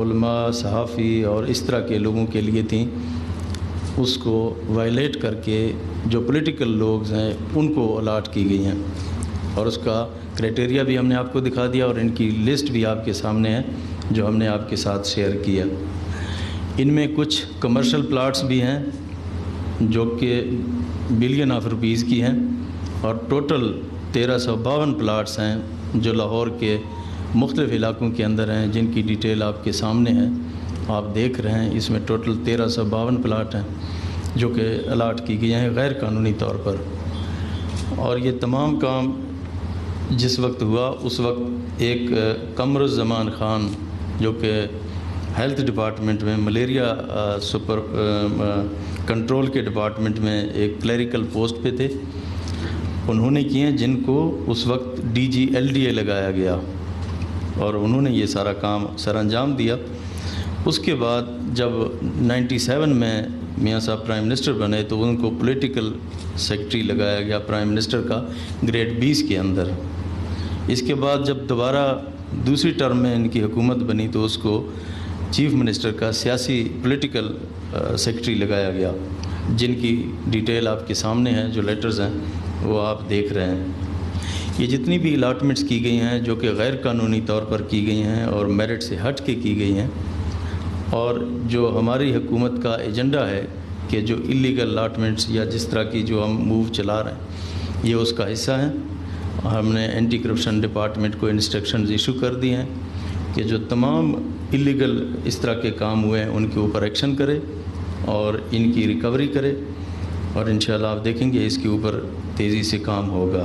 علماء، صحافی اور اس طرح کے لوگوں کے لیے تھیں، اس کو وائلیٹ کر کے جو پولیٹیکل لوگ ہیں ان کو الاٹ کی گئی ہیں، اور اس کا کرائٹیریا بھی ہم نے آپ کو دکھا دیا اور ان کی لسٹ بھی آپ کے سامنے ہے جو ہم نے آپ کے ساتھ شیئر کیا۔ ان میں کچھ کمرشل پلاٹس بھی ہیں جو کہ بلین آف روپیز کی ہیں، اور ٹوٹل 1352 پلاٹس ہیں جو لاہور کے مختلف علاقوں کے اندر ہیں، جن کی ڈیٹیل آپ کے سامنے ہے، آپ دیکھ رہے ہیں۔ اس میں ٹوٹل 1352 پلاٹ ہیں جو کہ الاٹ کی گئی ہیں غیر قانونی طور پر، اور یہ تمام کام جس وقت ہوا اس وقت ایک قمر الزمان خان جو کہ ہیلتھ ڈپارٹمنٹ میں ملیریا کنٹرول کے ڈپارٹمنٹ میں ایک کلیریکل پوسٹ پہ تھے، انہوں نے کیے، جن کو اس وقت DG/LDA لگایا گیا اور انہوں نے یہ سارا کام سر انجام دیا۔ اس کے بعد جب 97 میں میاں صاحب پرائم منسٹر بنے تو ان کو پولیٹیکل سیکرٹری لگایا گیا پرائم منسٹر کا گریڈ 20 کے اندر۔ اس کے بعد جب دوبارہ دوسری ٹرم میں ان کی حکومت بنی تو اس کو چیف منسٹر کا سیاسی پولیٹیکل سیکرٹری لگایا گیا، جن کی ڈیٹیل آپ کے سامنے ہے، جو لیٹرز ہیں وہ آپ دیکھ رہے ہیں۔ یہ جتنی بھی الاٹمنٹس کی گئی ہیں جو کہ غیر قانونی طور پر کی گئی ہیں اور میرٹ سے ہٹ کے کی گئی ہیں، اور جو ہماری حکومت کا ایجنڈا ہے کہ جو اللیگل الاٹمنٹس یا جس طرح کی جو ہم موو چلا رہے ہیں یہ اس کا حصہ ہیں۔ ہم نے اینٹی کرپشن ڈپارٹمنٹ کو انسٹرکشنز ایشو کر دی ہیں کہ جو تمام اللیگل اس طرح کے کام ہوئے ہیں ان کے اوپر ایکشن کرے اور ان کی ریکوری کرے، اور انشاءاللہ آپ دیکھیں گے اس کے اوپر تیزی سے کام ہوگا۔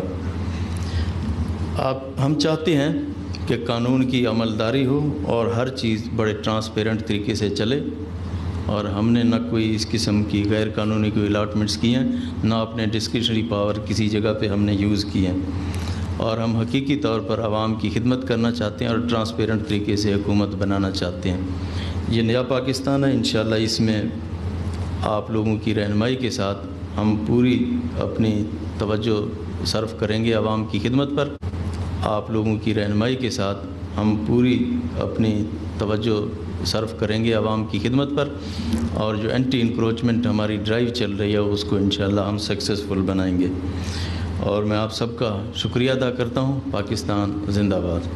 ہم چاہتے ہیں کہ قانون کی عملداری ہو اور ہر چیز بڑے ٹرانسپیرنٹ طریقے سے چلے، اور ہم نے نہ کوئی اس قسم کی غیر قانونی کوئی الاٹمنٹس کی ہیں، نہ اپنے ڈسکریشنری پاور کسی جگہ پہ ہم نے یوز کی ہیں، اور ہم حقیقی طور پر عوام کی خدمت کرنا چاہتے ہیں اور ٹرانسپیرنٹ طریقے سے حکومت بنانا چاہتے ہیں۔ یہ نیا پاکستان ہے، انشاءاللہ اس میں آپ لوگوں کی رہنمائی کے ساتھ ہم پوری اپنی توجہ صرف کریں گے عوام کی خدمت پر۔ آپ لوگوں کی رہنمائی کے ساتھ ہم پوری اپنی توجہ صرف کریں گے عوام کی خدمت پر، اور جو اینٹی انکروچمنٹ ہماری ڈرائیو چل رہی ہے اس کو انشاءاللہ ہم سکسیسفل بنائیں گے۔ اور میں آپ سب کا شکریہ ادا کرتا ہوں۔ پاکستان زندہ باد۔